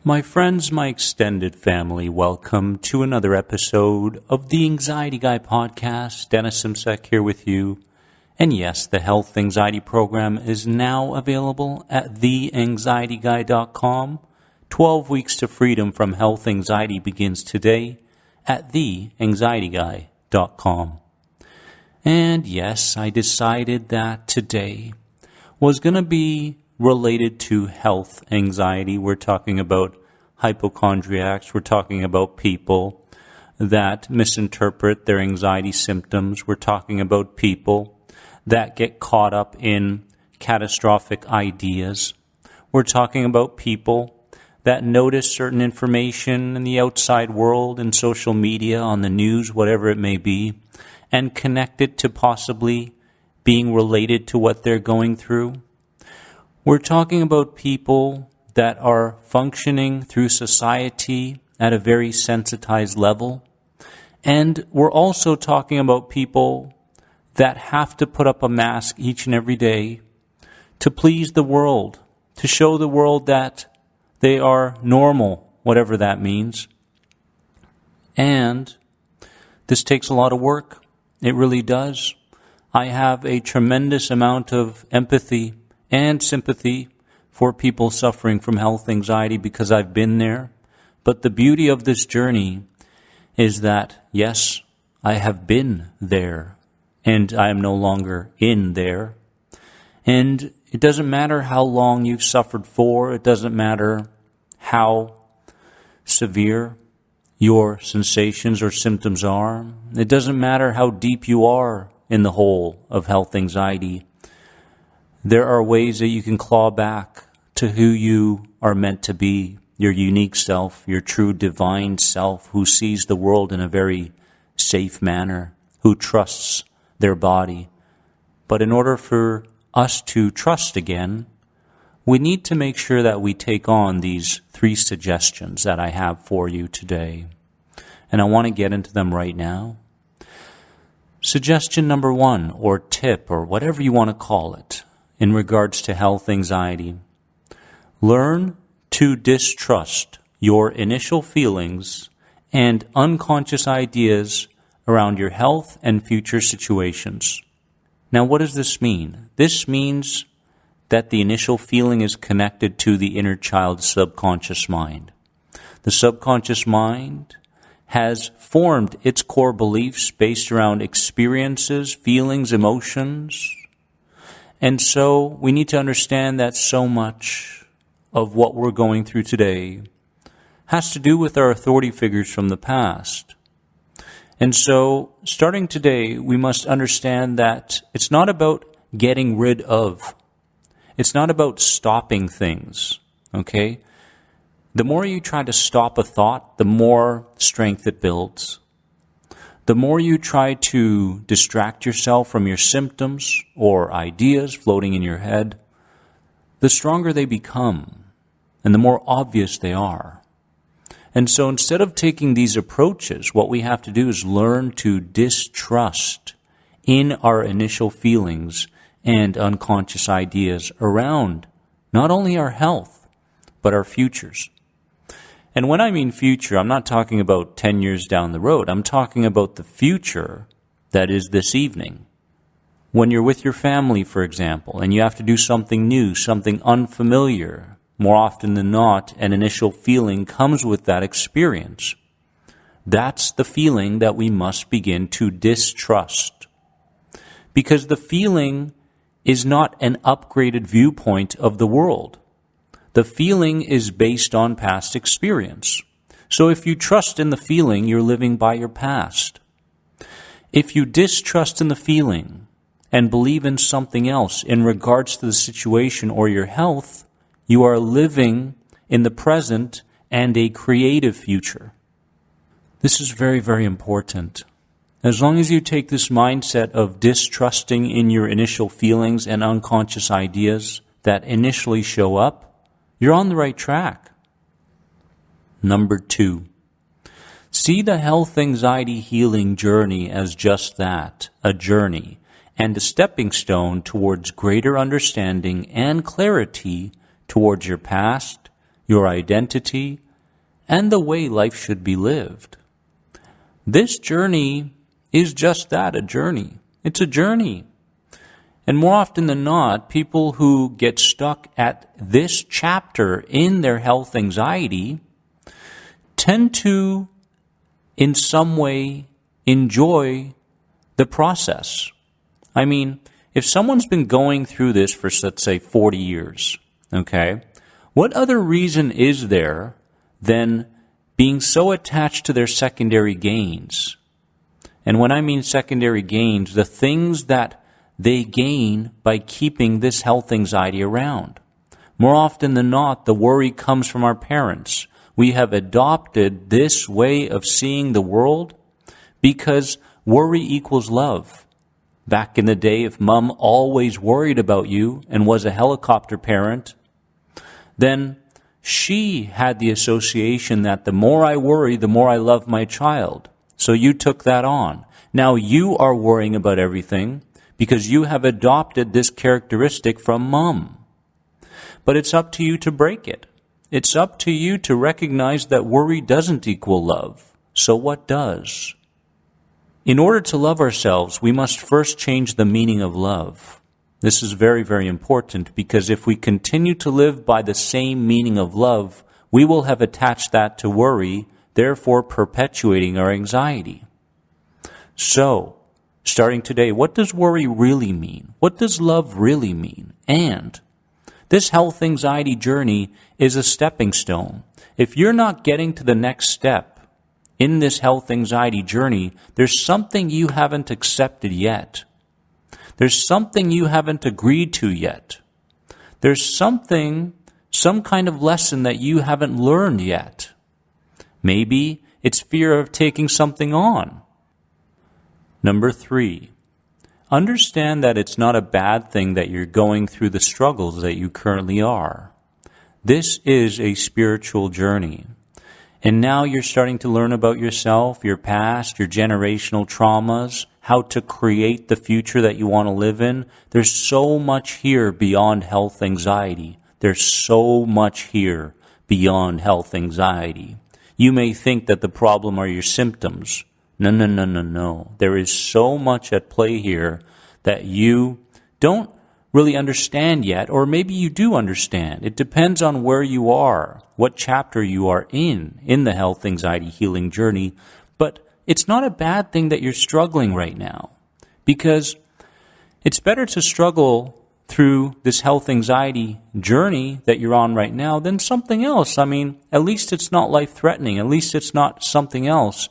My friends, my extended family, welcome to another episode of the Anxiety Guy podcast. Dennis Simsek here with you. And yes, the Health Anxiety Program is now available at theanxietyguy.com. 12 weeks to freedom from health anxiety begins today at theanxietyguy.com. And yes, I decided that today was going to be related to health anxiety. We're talking about hypochondriacs. We're talking about people that misinterpret their anxiety symptoms. We're talking about people that get caught up in catastrophic ideas. We're talking about people that notice certain information in the outside world, in social media, on the news, whatever it may be, and connect it to possibly being related to what they're going through. We're talking about people that are functioning through society at a very sensitized level. And we're also talking about people that have to put up a mask each and every day to please the world, to show the world that they are normal, whatever that means. And this takes a lot of work. It really does. I have a tremendous amount of empathy and sympathy for people suffering from health anxiety because I've been there. But the beauty of this journey is that, yes, I have been there and I am no longer in there. And it doesn't matter how long you've suffered for. It doesn't matter how severe your sensations or symptoms are. It doesn't matter how deep you are in the hole of health anxiety. There are ways that you can claw back to who you are meant to be, your unique self, your true divine self who sees the world in a very safe manner, who trusts their body. But in order for us to trust again, we need to make sure that we take on these 3 suggestions that I have for you today. And I want to get into them right now. Suggestion number 1, or tip, or whatever you want to call it, in regards to health anxiety. Learn to distrust your initial feelings and unconscious ideas around your health and future situations. Now, what does this mean? This means that the initial feeling is connected to the inner child's subconscious mind. The subconscious mind has formed its core beliefs based around experiences, feelings, emotions. And so we need to understand that so much of what we're going through today has to do with our authority figures from the past. And so starting today, we must understand that it's not about getting rid of. It's not about stopping things, okay? The more you try to stop a thought, the more strength it builds. The more you try to distract yourself from your symptoms or ideas floating in your head, the stronger they become and the more obvious they are. And so instead of taking these approaches, what we have to do is learn to distrust in our initial feelings and unconscious ideas around not only our health, but our futures. And when I mean future, I'm not talking about 10 years down the road. I'm talking about the future that is this evening. When you're with your family, for example, and you have to do something new, something unfamiliar, more often than not, an initial feeling comes with that experience. That's the feeling that we must begin to distrust. Because the feeling is not an upgraded viewpoint of the world. The feeling is based on past experience. So if you trust in the feeling, you're living by your past. If you distrust in the feeling and believe in something else in regards to the situation or your health, you are living in the present and a creative future. This is very, very important. As long as you take this mindset of distrusting in your initial feelings and unconscious ideas that initially show up, you're on the right track. Number 2, see the health anxiety healing journey as just that, a journey, and a stepping stone towards greater understanding and clarity towards your past, your identity, and the way life should be lived. This journey is just that, a journey. It's a journey. And more often than not, people who get stuck at this chapter in their health anxiety tend to, in some way, enjoy the process. I mean, if someone's been going through this for, let's say, 40 years, okay, what other reason is there than being so attached to their secondary gains? And when I mean secondary gains, the things that they gain by keeping this health anxiety around. More often than not, the worry comes from our parents. We have adopted this way of seeing the world because worry equals love. Back in the day, if mom always worried about you and was a helicopter parent, then she had the association that the more I worry, the more I love my child. So you took that on. Now you are worrying about everything because you have adopted this characteristic from mom. But it's up to you to break it. It's up to you to recognize that worry doesn't equal love. So what does? In order to love ourselves, we must first change the meaning of love. This is very, very important because if we continue to live by the same meaning of love, we will have attached that to worry, therefore perpetuating our anxiety. So, starting today, what does worry really mean? What does love really mean? And this health anxiety journey is a stepping stone. If you're not getting to the next step in this health anxiety journey, there's something you haven't accepted yet. There's something you haven't agreed to yet. There's some kind of lesson that you haven't learned yet. Maybe it's fear of taking something on. Number 3, understand that it's not a bad thing that you're going through the struggles that you currently are. This is a spiritual journey. And now you're starting to learn about yourself, your past, your generational traumas, how to create the future that you want to live in. There's so much here beyond health anxiety. There's so much here beyond health anxiety. You may think that the problem are your symptoms. No. There is so much at play here that you don't really understand yet, or maybe you do understand. It depends on where you are, what chapter you are in the health anxiety healing journey. But it's not a bad thing that you're struggling right now, because it's better to struggle through this health anxiety journey that you're on right now than something else. I mean, at least it's not life-threatening. At least it's not something else.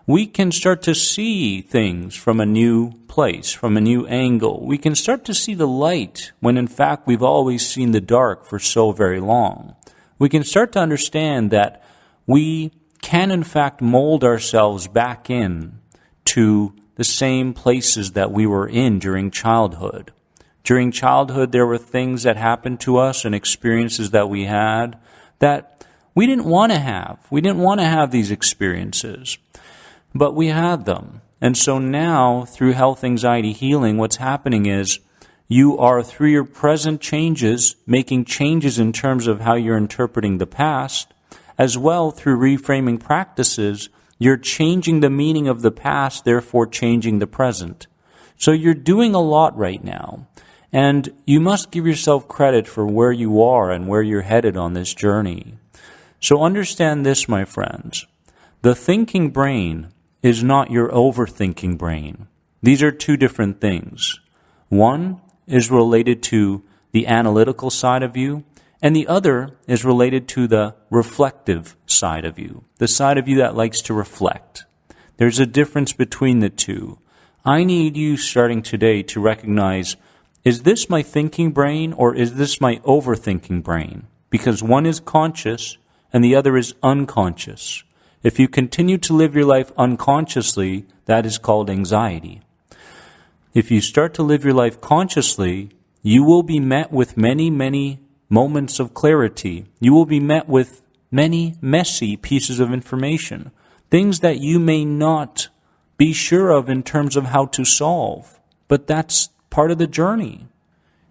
We can start to see things from a new place, from a new angle. We can start to see the light when in fact we've always seen the dark for so very long. We can start to understand that we can in fact mold ourselves back in to the same places that we were in during childhood. During childhood, there were things that happened to us and experiences that we had that we didn't want to have. We didn't want to have these experiences. But we had them. And so now, through health anxiety healing, what's happening is you are, through your present changes, making changes in terms of how you're interpreting the past, as well through reframing practices, you're changing the meaning of the past, therefore changing the present. So you're doing a lot right now. And you must give yourself credit for where you are and where you're headed on this journey. So understand this, my friends. The thinking brain is not your overthinking brain. These are two different things. One is related to the analytical side of you, and the other is related to the reflective side of you, the side of you that likes to reflect. There's a difference between the two. I need you starting today to recognize, is this my thinking brain or is this my overthinking brain? Because one is conscious and the other is unconscious. If you continue to live your life unconsciously, that is called anxiety. If you start to live your life consciously, you will be met with many, many moments of clarity. You will be met with many messy pieces of information, things that you may not be sure of in terms of how to solve. But that's part of the journey.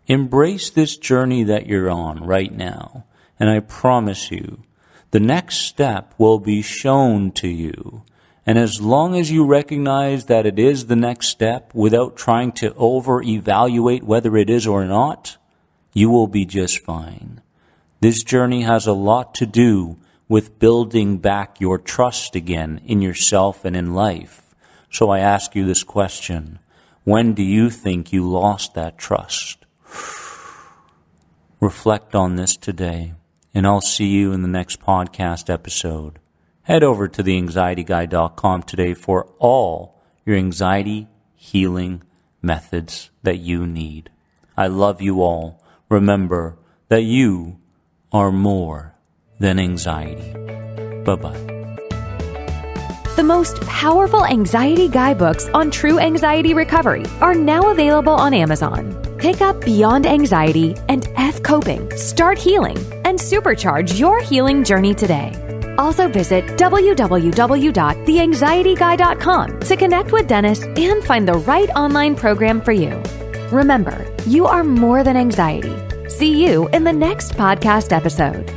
Embrace this journey that you're on right now. And I promise you, the next step will be shown to you. And as long as you recognize that it is the next step without trying to over-evaluate whether it is or not, you will be just fine. This journey has a lot to do with building back your trust again in yourself and in life. So I ask you this question: when do you think you lost that trust? Reflect on this today, and I'll see you in the next podcast episode. Head over to theanxietyguy.com today for all your anxiety healing methods that you need. I love you all. Remember that you are more than anxiety. Bye-bye. The most powerful anxiety guidebooks on true anxiety recovery are now available on Amazon. Pick up Beyond Anxiety and F Coping, Start Healing, and supercharge your healing journey today. Also visit www.theanxietyguy.com to connect with Dennis and find the right online program for you. Remember, you are more than anxiety. See you in the next podcast episode.